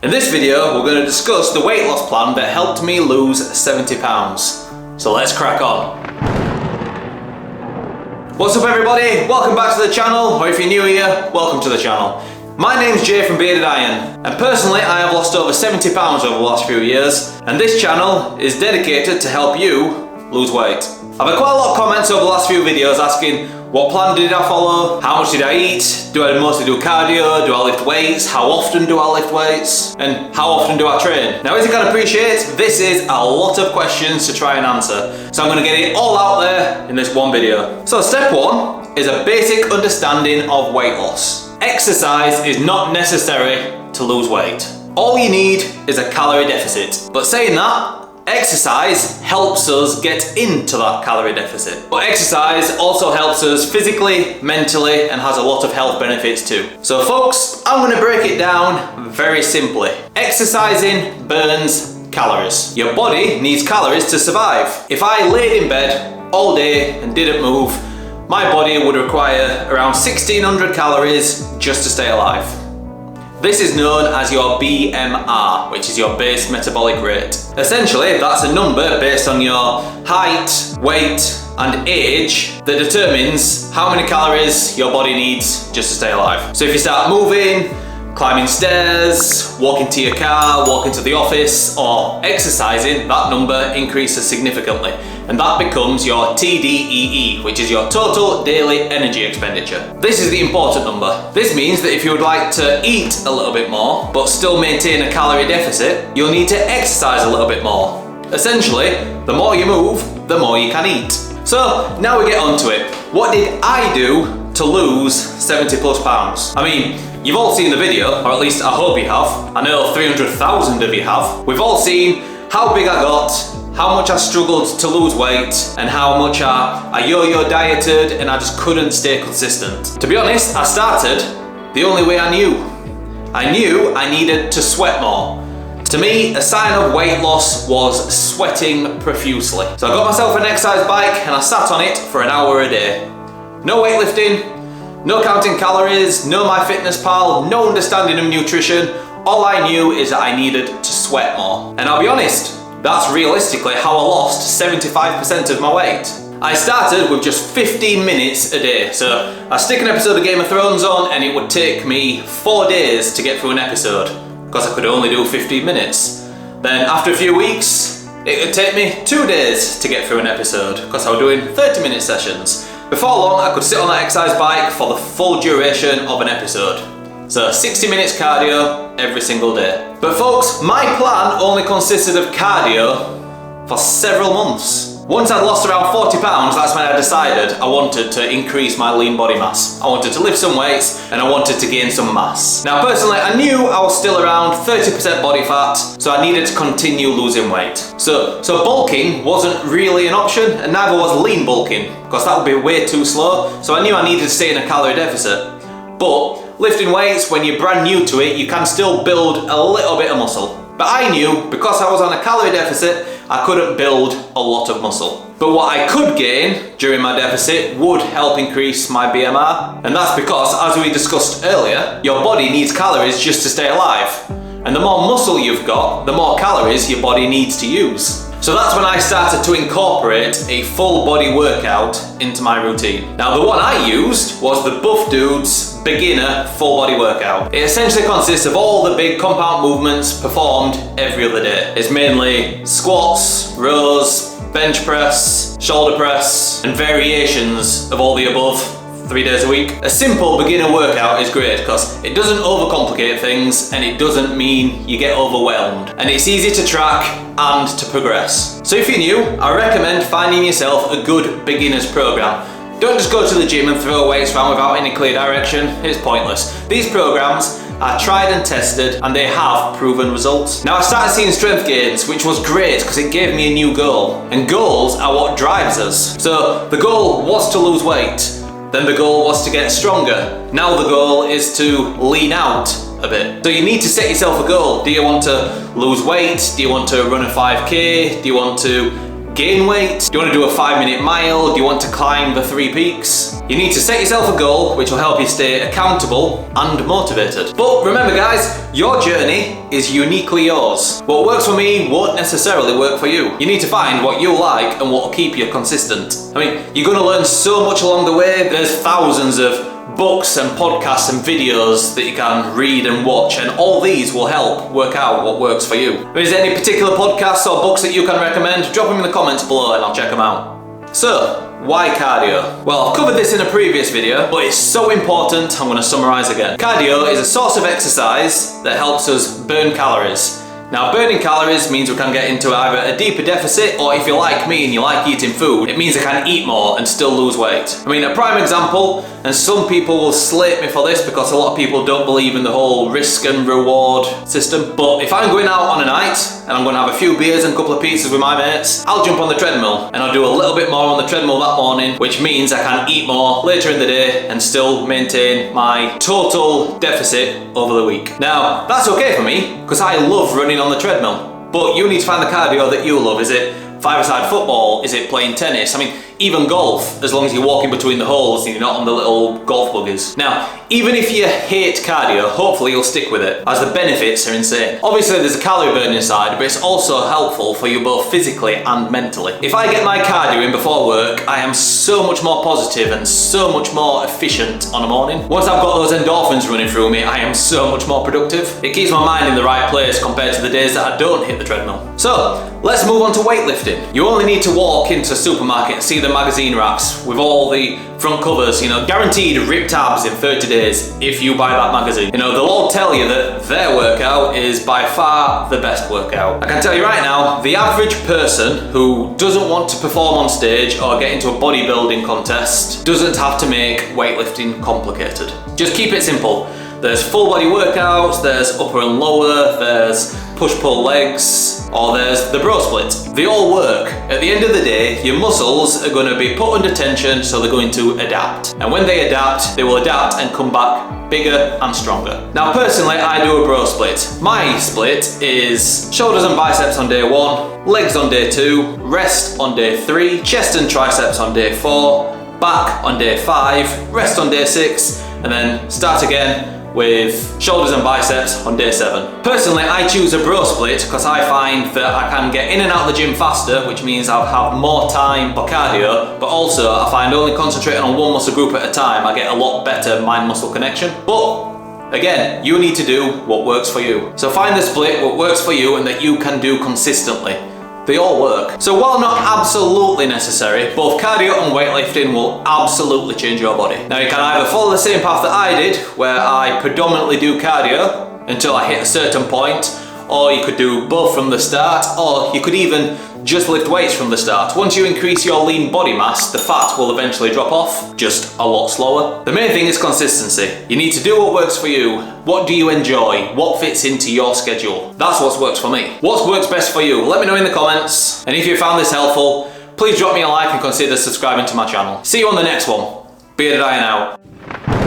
In this video, we're going to discuss the weight loss plan that helped me lose 70 pounds. So let's crack on. What's up everybody? Welcome back to the channel, or if you're new here, welcome to the channel. My name's Jay from Bearded Iron, and personally I have lost over 70 pounds over the last few years, and this channel is dedicated to help you lose weight. I've had quite a lot of comments over the last few videos asking what plan did I follow, how much did I eat, do I mostly do cardio, do I lift weights, how often do I lift weights, and how often do I train? Now as you can appreciate, this is a lot of questions to try and answer, so I'm going to get it all out there in this one video. So step one is a basic understanding of weight loss. Exercise is not necessary to lose weight. All you need is a calorie deficit. But saying that, exercise helps us get into that calorie deficit. But exercise also helps us physically, mentally, and has a lot of health benefits too. So folks, I'm going to break it down very simply. Exercising burns calories. Your body needs calories to survive. If I laid in bed all day and didn't move, my body would require around 1600 calories just to stay alive. This is known as your BMR, which is your base metabolic rate. Essentially, that's a number based on your height, weight, and age that determines how many calories your body needs just to stay alive. So if you start moving, climbing stairs, walking to your car, walking to the office, or exercising, that number increases significantly. And that becomes your TDEE, which is your total daily energy expenditure. This is the important number. This means that if you would like to eat a little bit more, but still maintain a calorie deficit, you'll need to exercise a little bit more. Essentially, the more you move, the more you can eat. So now we get onto it. What did I do to lose 70 plus pounds? I mean, you've all seen the video, or at least I hope you have. I know 300,000 of you have. We've all seen how big I got, how much I struggled to lose weight, and how much I yo-yo dieted, and I just couldn't stay consistent. To be honest, I started the only way I knew. I knew I needed to sweat more. To me, a sign of weight loss was sweating profusely. So I got myself an exercise bike and I sat on it for an hour a day. No weightlifting, no counting calories, no MyFitnessPal, no understanding of nutrition. All I knew is that I needed to sweat more. And I'll be honest, that's realistically how I lost 75% of my weight. I started with just 15 minutes a day. So I stick an episode of Game of Thrones on and it would take me 4 days to get through an episode because I could only do 15 minutes. Then after a few weeks, it would take me 2 days to get through an episode because I was doing 30-minute sessions. Before long, I could sit on that exercise bike for the full duration of an episode. So 60 minutes cardio every single day. But folks, my plan only consisted of cardio for several months. Once I'd lost around 40 pounds, that's when I decided I wanted to increase my lean body mass. I wanted to lift some weights and I wanted to gain some mass. Now personally, I knew I was still around 30% body fat, so I needed to continue losing weight. So bulking wasn't really an option, and neither was lean bulking, because that would be way too slow, so I knew I needed to stay in a calorie deficit. But lifting weights, when you're brand new to it, you can still build a little bit of muscle. But I knew, because I was on a calorie deficit, I couldn't build a lot of muscle. But what I could gain during my deficit would help increase my BMR. And that's because, as we discussed earlier, your body needs calories just to stay alive. And the more muscle you've got, the more calories your body needs to use. So that's when I started to incorporate a full body workout into my routine. Now the one I used was the Buff Dudes beginner full body workout. It essentially consists of all the big compound movements performed every other day. It's mainly squats, rows, bench press, shoulder press, and variations of all the above 3 days a week. A simple beginner workout is great because it doesn't overcomplicate things and it doesn't mean you get overwhelmed. And it's easy to track and to progress. So if you're new, I recommend finding yourself a good beginner's program. Don't just go to the gym and throw weights around without any clear direction. It's pointless. These programs are tried and tested and they have proven results. Now I started seeing strength gains, which was great because it gave me a new goal. And goals are what drives us. So the goal was to lose weight. Then the goal was to get stronger. Now the goal is to lean out a bit. So you need to set yourself a goal. Do you want to lose weight? Do you want to run a 5K? Do you want to gain weight? Do you want to do a 5-minute mile? Do you want to climb the 3 peaks? You need to set yourself a goal which will help you stay accountable and motivated. But remember guys, your journey is uniquely yours. What works for me won't necessarily work for you. You need to find what you like and what will keep you consistent. I mean, you're going to learn so much along the way. There's thousands of books and podcasts and videos that you can read and watch, and all these will help work out what works for you. Is there any particular podcasts or books that you can recommend? Drop them in the comments below and I'll check them out. So, why cardio? Well, I've covered this in a previous video, but it's so important, I'm going to summarise again. Cardio is a source of exercise that helps us burn calories. Now, burning calories means we can get into either a deeper deficit, or if you're like me and you like eating food, it means I can eat more and still lose weight. I mean, a prime example, and some people will slate me for this because a lot of people don't believe in the whole risk and reward system, but if I'm going out on a night and I'm going to have a few beers and a couple of pizzas with my mates, I'll jump on the treadmill and I'll do a little bit more on the treadmill that morning, which means I can eat more later in the day and still maintain my total deficit over the week. Now, that's okay for me because I love running on the treadmill, but you need to find the cardio that you love. Is it five-a-side football? Is it playing tennis? I mean, even golf, as long as you're walking between the holes and you're not on the little golf buggies. Now, even if you hate cardio, hopefully you'll stick with it, as the benefits are insane. Obviously there's a calorie burning side, but it's also helpful for you both physically and mentally. If I get my cardio in before work, I am so much more positive and so much more efficient on a morning. Once I've got those endorphins running through me, I am so much more productive. It keeps my mind in the right place compared to the days that I don't hit the treadmill. So, let's move on to weightlifting. You only need to walk into a supermarket and see the magazine racks with all the front covers, you know, guaranteed ripped abs in 30 days if you buy that magazine. You know, they'll all tell you that their workout is by far the best workout. I can tell you right now, the average person who doesn't want to perform on stage or get into a bodybuilding contest doesn't have to make weightlifting complicated. Just keep it simple. There's full body workouts, there's upper and lower, there's push-pull legs, or there's the bro split. They all work. At the end of the day, your muscles are going to be put under tension, so they're going to adapt. And when they will adapt and come back bigger and stronger. Now personally, I do a bro split. My split is shoulders and biceps on day 1, legs on day 2, rest on day 3, chest and triceps on day 4, back on day 5, rest on day 6, and then start again with shoulders and biceps on day 7. Personally, I choose a bro split because I find that I can get in and out of the gym faster, which means I'll have more time for cardio, but also I find only concentrating on one muscle group at a time, I get a lot better mind-muscle connection. But again, you need to do what works for you. So find the split, what works for you and that you can do consistently. They all work. So while not absolutely necessary, both cardio and weightlifting will absolutely change your body. Now you can either follow the same path that I did, where I predominantly do cardio until I hit a certain point, or you could do both from the start, or you could even just lift weights from the start. Once you increase your lean body mass, the fat will eventually drop off, just a lot slower. The main thing is consistency. You need to do what works for you. What do you enjoy? What fits into your schedule? That's what works for me. What works best for you? Let me know in the comments. And if you found this helpful, please drop me a like and consider subscribing to my channel. See you on the next one. Bearded Iron out.